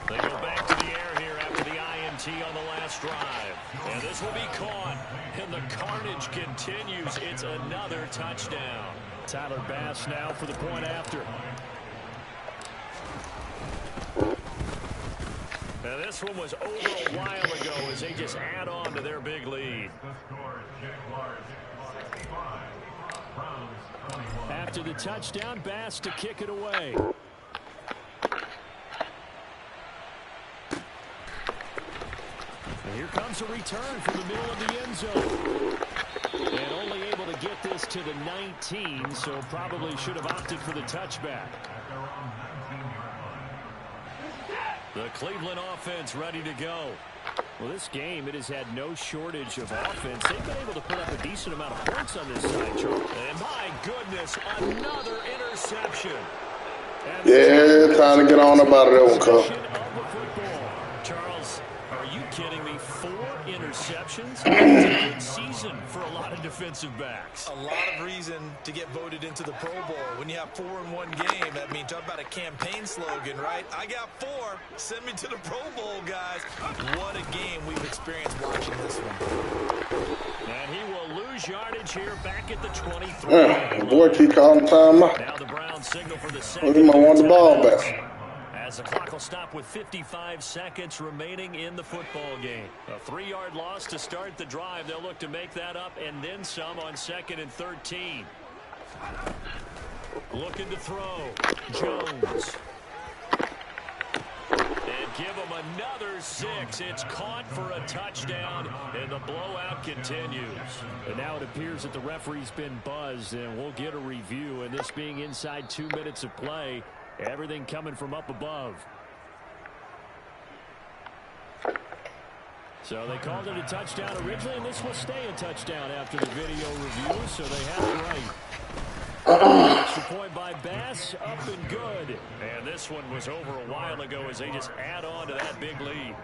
They go back to the air here after the INT on the last drive. And this will be caught. And the carnage continues. It's another touchdown. Tyler Bass now for the point after. Now this one was over a while ago as they just add on to their big lead. After the touchdown, Bass to kick it away. And here comes a return from the middle of the end zone. And only able to get this to the 19, so probably should have opted for the touchback. The Cleveland offense ready to go. Well, this game, it has had no shortage of offense. They've been able to put up a decent amount of points on this side, Charles. And my goodness, another interception. And yeah, time to get on about that one, Cole. Charles, are you kidding me? 4 interceptions? That's a good season for a lot of defensive backs. A lot of reason to get voted into the Pro Bowl. When you have 4 in one game, that means talk about a campaign slogan, right? I got 4. Send me to the Pro Bowl, guys. What a game we've experienced watching this one. And he will lose yardage here back at the 23. Boy, keep calling time out. Now the Browns signal for the second. He might want the ball back. As the clock will stop with 55 seconds remaining in the football game. A 3-yard loss to start the drive. They'll look to make that up and then some on 2nd and 13. Looking to throw. Jones. And give him another 6. It's caught for a touchdown, and the blowout continues. And now it appears that the referee's been buzzed, and we'll get a review. And this being inside 2 minutes of play, everything coming from up above. So they called it a touchdown originally, and this will stay a touchdown after the video review, so they have it right. Extra point by Bass, up and good. And this one was over a while ago as they just add on to that big lead.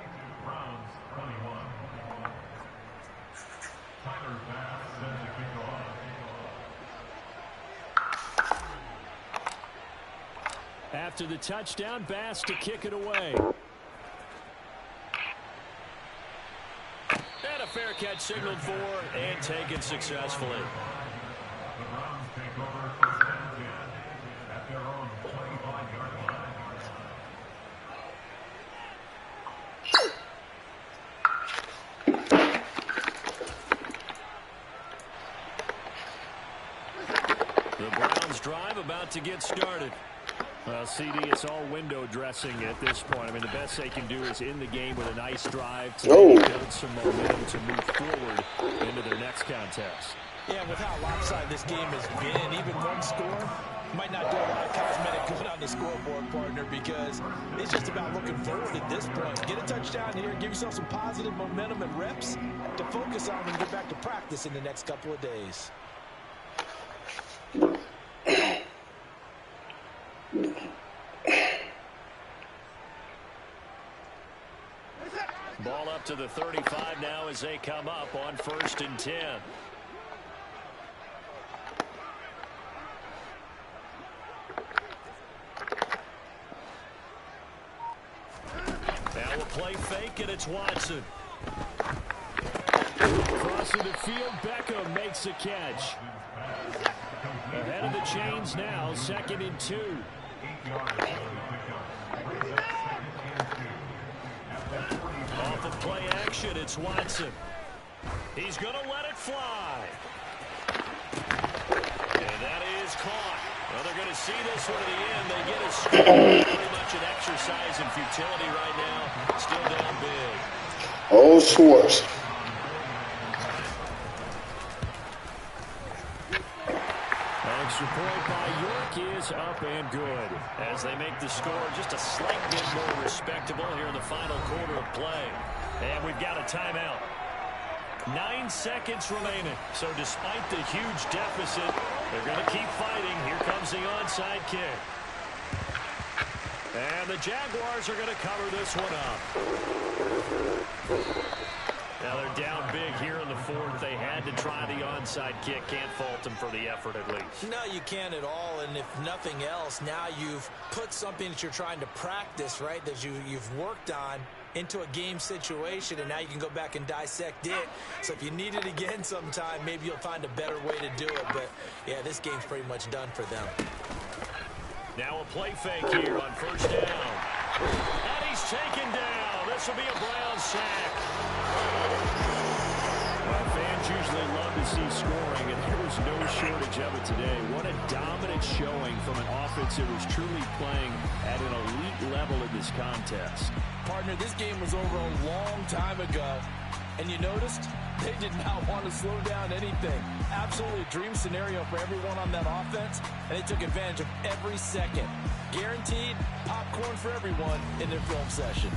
After the touchdown, Bass to kick it away. And a fair catch signaled for and taken successfully. The Browns drive about to get started. Well, CD, it's all window dressing at this point. I mean, the best they can do is in the game with a nice drive to build some momentum to move forward into their next contest. Yeah, with how lopsided this game has been, even one score might not do a lot of cosmetic good on the scoreboard, partner, because it's just about looking forward at this point. Get a touchdown here, give yourself some positive momentum and reps to focus on and get back to practice in the next couple of days. Ball up to the 35 now as they come up on 1st and 10. play fake, and it's Watson. Crossing the field, Beckham makes a catch. Ahead of the chains now, 2nd and 2. Off of play action, it's Watson. He's going to let it fly. And that is caught. Well, they're going to see this one to the end. They get a score. Pretty much an exercise in futility right now. Still down big. Oh, Schwartz. Extra point by York is up and good as they make the score just a slight bit more respectable here in the final quarter of play. And we've got a timeout. 9 seconds remaining. So despite the huge deficit, they're going to keep fighting. Here comes the onside kick. And the Jaguars are going to cover this one up. Now they're down big here in the 4th. They had to try the onside kick. Can't fault them for the effort at least. No, you can't at all. And if nothing else, now you've put something that you're trying to practice, right, that you've worked on into a game situation, and now you can go back and dissect it. So if you need it again sometime, maybe you'll find a better way to do it. But, yeah, this game's pretty much done for them. Now a play fake here on 1st down. And he's taken down. This will be a Brown sack. Well, fans usually love to see scoring, and there was no shortage of it today. What a dominant showing from an offense that was truly playing at an elite level in this contest. Partner, this game was over a long time ago, and you noticed they did not want to slow down anything. Absolutely a dream scenario for everyone on that offense, and they took advantage of every second. Guaranteed popcorn for everyone in their film session.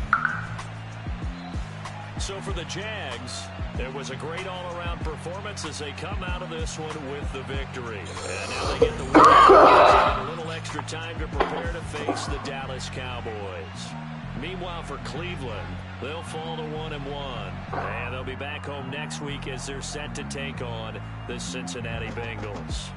So for the Jags, there was a great all-around performance as they come out of this one with the victory. And now they get the win. A little extra time to prepare to face the Dallas Cowboys. Meanwhile, for Cleveland, they'll fall to 1-1. And they'll be back home next week as they're set to take on the Cincinnati Bengals.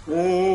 Mm.